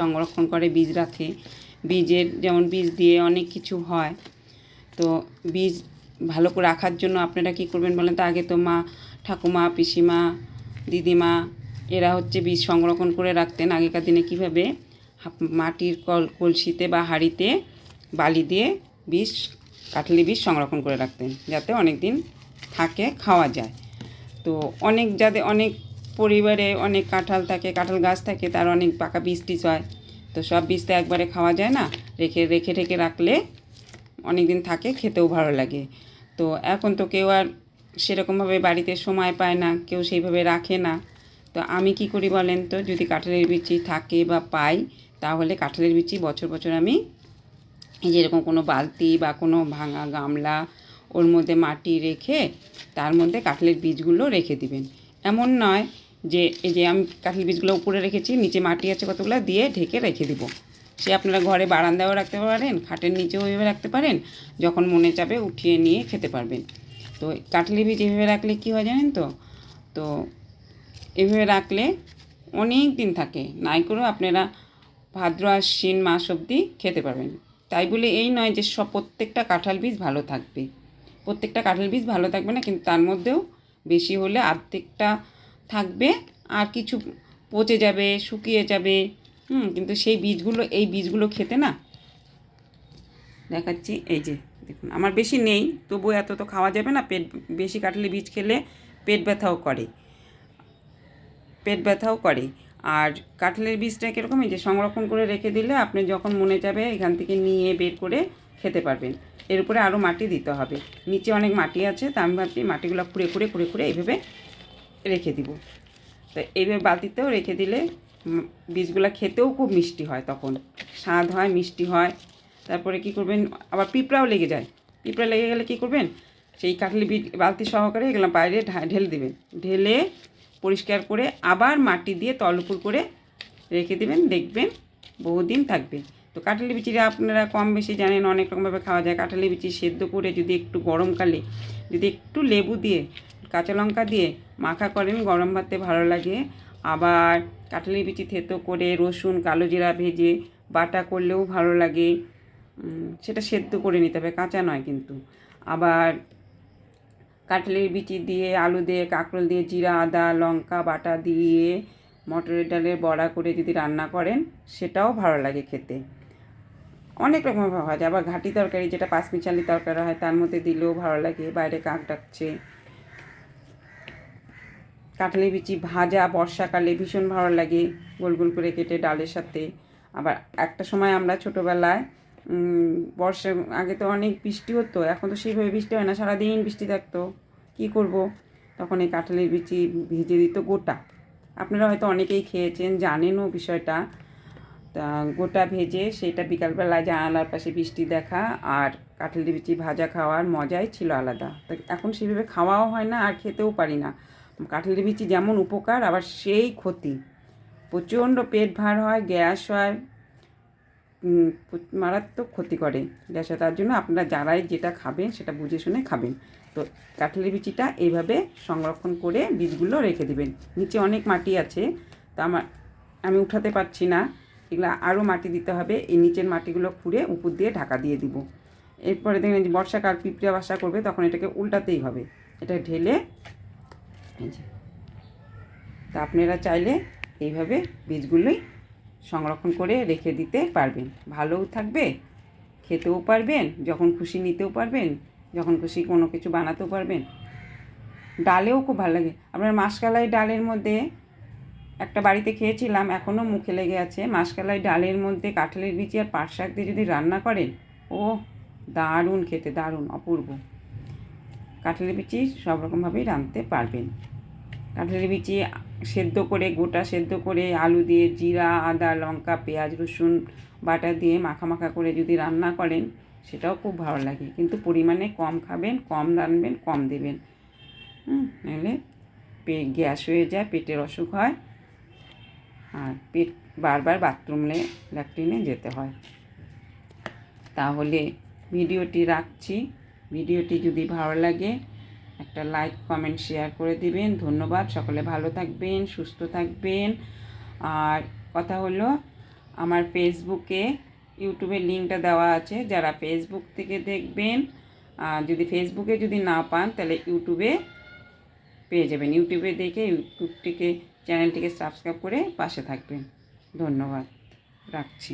সংরক্ষণ করে, বীজ রাখে। বীজের যেমন বীজ দিয়ে অনেক কিছু হয়। তো বীজ ভালো করে রাখার জন্য আপনারা কী করবেন বলেন তো? আগে তো মা, ঠাকুমা, পিসিমা, দিদিমা এরা হচ্ছে বীজ সংরক্ষণ করে রাখতেন। আগেকার দিনে কীভাবে মাটির কলসিতে বা হাঁড়িতে বালি দিয়ে বীজ, কাঁঠালি বীজ সংরক্ষণ করে রাখতেন, যাতে অনেক দিন থাকে, খাওয়া যায়। তো অনেক পরিবারে অনেক কাঁঠাল থাকে, কাঁঠাল গাছ থাকে, তার অনেক পাকা বীজ টিজ হয়। তো সব বীজ তো একবারে খাওয়া যায় না, রেখে রাখলে অনেক দিন থাকে, খেতেও ভালো লাগে। তো এখন তো কেউ আর সেরকমভাবে বাড়িতে সময় পায় না, কেউ সেইভাবে রাখে না। তো আমি কি করি বলেন তো? যদি কাঁঠালের বিচি থাকে বা পাই, তাহলে কাঁঠালের বিচি বছর বছর আমি এই যেরকম কোনো বালতি বা কোনো ভাঙা গামলা, ওর মধ্যে মাটি রেখে তার মধ্যে কাঁঠালের বীজগুলো রেখে দিবেন। এমন নয় যে এই যে আমি কাঁঠালের বীজগুলো উপরে রেখেছি, নিচে মাটি আছে কতগুলো, দিয়ে ঢেকে রেখে দিব। সে আপনারা ঘরে বারান্দায়ও রাখতে পারেন, খাটের নিচেও এভাবে রাখতে পারেন, যখন মনে চাবে উঠিয়ে নিয়ে খেতে পারবেন। তো কাঁঠালের বীজ এভাবে রাখলে কী হয় জানেন তো? তো এভাবে রাখলে অনেক দিন থাকে, নাই করেও আপনারা ভাদ্র আশ্বিন মাস অবধি খেতে পারবেন। তাই বলে এই নয় যে প্রত্যেকটা কাঁঠাল বীজ ভালো থাকবে। প্রত্যেকটা কাঁঠাল বীজ ভালো থাকবে না, কিন্তু তার মধ্যেও বেশি হলে অর্ধেকটা থাকবে, আর কিছু পচে যাবে, শুকিয়ে যাবে। কিন্তু এই বীজগুলো খেতে না, দেখাচ্ছি, এই যে দেখুন, আমার বেশি নেই, তবুও এত তো খাওয়া যাবে না। বেশি কাঁঠালের বীজ খেলে পেট ব্যথাও করে। আর কাঁঠালের বীজটা কীরকম, এই যে সংরক্ষণ করে রেখে দিলে আপনি যখন মনে যাবে এখান থেকে নিয়ে বের করে খেতে পারবেন। এর উপরে আরও মাটি দিতে হবে, নিচে অনেক মাটি আছে, তা আমি ভাবছি মাটিগুলো খুঁড়ে এইভাবে রেখে দিব। তো এইভাবে বালতিতেও রেখে দিলে বীজগুলো খেতেও খুব মিষ্টি হয়, তখন স্বাদ হয়, মিষ্টি হয়। তারপরে কি করবেন, আবার পিঁপড়াও লেগে যায়। পিঁপড়া লেগে গেলে কি করবেন, সেই কাঁঠালি বীজ বালতি সহকারে এগুলো বাইরে ঢেলে দেবেন। ঢেলে পরিষ্কার করে আবার মাটি দিয়ে তলপুর করে রেখে দেবেন, দেখবেন বহুদিন থাকবে। তো কাঁঠালি বিচিটা আপনারা কম বেশি জানেন, অনেক রকমভাবে খাওয়া যায়। কাঁঠালি বিচি সেদ্ধ করে যদি একটু গরমকালে যদি একটু লেবু দিয়ে, কাঁচা লঙ্কা দিয়ে মাখা করেন, গরম ভাতে ভালো লাগে। আবার কাঁঠালি বিচি থেতো করে রসুন, কালো জিরা ভেজে বাটা করলেও ভালো লাগে। সেটা সেদ্ধ করে নিতে হবে, কাঁচা নয় কিন্তু। আবার কাঁঠালের বিচি দিয়ে, আলু দিয়ে, কাঁকরোল দিয়ে, জিরা, আদা, লঙ্কা বাটা দিয়ে মটরের ডালের বড়া করে যদি রান্না করেন, সেটাও ভালো লাগে খেতে। অনেক রকমের হয়। আবার ঘাটি তরকারি, যেটা পাঁচমিশালি তরকারি হয়, তার মধ্যে দিলেও ভালো লাগে। বাইরে কাক ডাকছে। কাঁঠালের বিচি ভাজা বর্ষাকালে ভীষণ ভালো লাগে, গোল গোল করে কেটে ডালের সাথে। আবার একটা সময় আমরা ছোটোবেলায় বর্ষার আগে তো অনেক বৃষ্টি হতো, এখন তো সেইভাবে বৃষ্টি হয় না, সারাদিন বৃষ্টি থাকতো। কী করব, তখন এই কাঁঠালের বিচি ভেজে দিত গোটা। আপনারা হয়তো অনেকেই খেয়েছেন, জানেনও বিষয়টা। তা গোটা ভেজে সেটা বিকালবেলায় জানালার পাশে বৃষ্টি দেখা আর কাঁঠালের বিচি ভাজা খাওয়ার মজাই ছিল আলাদা। তো এখন সেভাবে খাওয়াও হয় না, আর খেতেও পারি না। কাঁঠালের বিচি যেমন উপকার, আবার সেই ক্ষতি। প্রচণ্ড পেট ভার হয়, গ্যাস হয়, মারাত্মক ক্ষতি করে গ্যাসে। তার জন্য আপনারা যারাই যেটা খাবেন সেটা বুঝে শুনে খাবেন। তো কাঁঠালের বিচিটা এইভাবে সংরক্ষণ করে বীজগুলো রেখে দিবেন। নিচে অনেক মাটি আছে, তো আমি উঠাতে পারছি না, এগুলো আরও মাটি দিতে হবে। এই নিচের মাটিগুলো খুঁড়ে উপর দিয়ে ঢাকা দিয়ে দিব। এরপরে দেখবেন যে বর্ষাকাল পিঁপড়ে বাসা করবে, তখন এটাকে উল্টাতেই হবে। এটা ঢেলে, তা আপনারা চাইলে এইভাবে বীজগুলোই সংরক্ষণ করে রেখে দিতে পারবেন। ভালোও থাকবে, খেতেও পারবেন, যখন খুশি নিতেও পারবেন, যখন খুশি কোনো কিছু বানাতেও পারবেন। ডালেও খুব ভালো লাগে। আপনার মাসকালাই ডালের মধ্যে একটা বাড়িতে খেয়েছিলাম, এখনও মুখে লেগে আছে। মাসকালাই ডালের মধ্যে কাঁঠালের বিচি আর পাট শাক দিয়ে যদি রান্না করেন, ও দারুণ খেতে, দারুণ, অপূর্ব। কাঁঠালের বিচি সব রকমভাবেই রাঁধতে পারবেন। কাঁঠালের বিচি সেদ্ধ করে, গোটা সেদ্ধ করে, আলু দিয়ে, জিরা, আদা, লঙ্কা, পেঁয়াজ, রসুন বাটা দিয়ে মাখা করে যদি রান্না করেন, সেটাও খুব ভালো লাগে। কিন্তু পরিমাণে কম খাবেন, কম রাঁধবেন, কম দেবেন। নাহলে গ্যাস হয়ে যায়, পেটের অসুখ হয়, আর বারবার ল্যাট্রিনে যেতে হয়। তাহলে ভিডিওটি রাখছি। ভিডিওটি যদি ভালো লাগে একটা লাইক, কমেন্ট, শেয়ার করে দিবেন। ধন্যবাদ। সকলে ভালো থাকবেন, সুস্থ থাকবেন। আর কথা হলো, আমার ফেসবুকে ইউটিউবের লিঙ্কটা দেওয়া আছে, যারা ফেসবুক থেকে দেখবেন, যদি ফেসবুকে যদি না পান তাহলে ইউটিউবে পেয়ে যাবেন। ইউটিউবে দেখে চ্যানেলটিকে সাবস্ক্রাইব করে পাশে থাকবেন। ধন্যবাদ, রাখছি।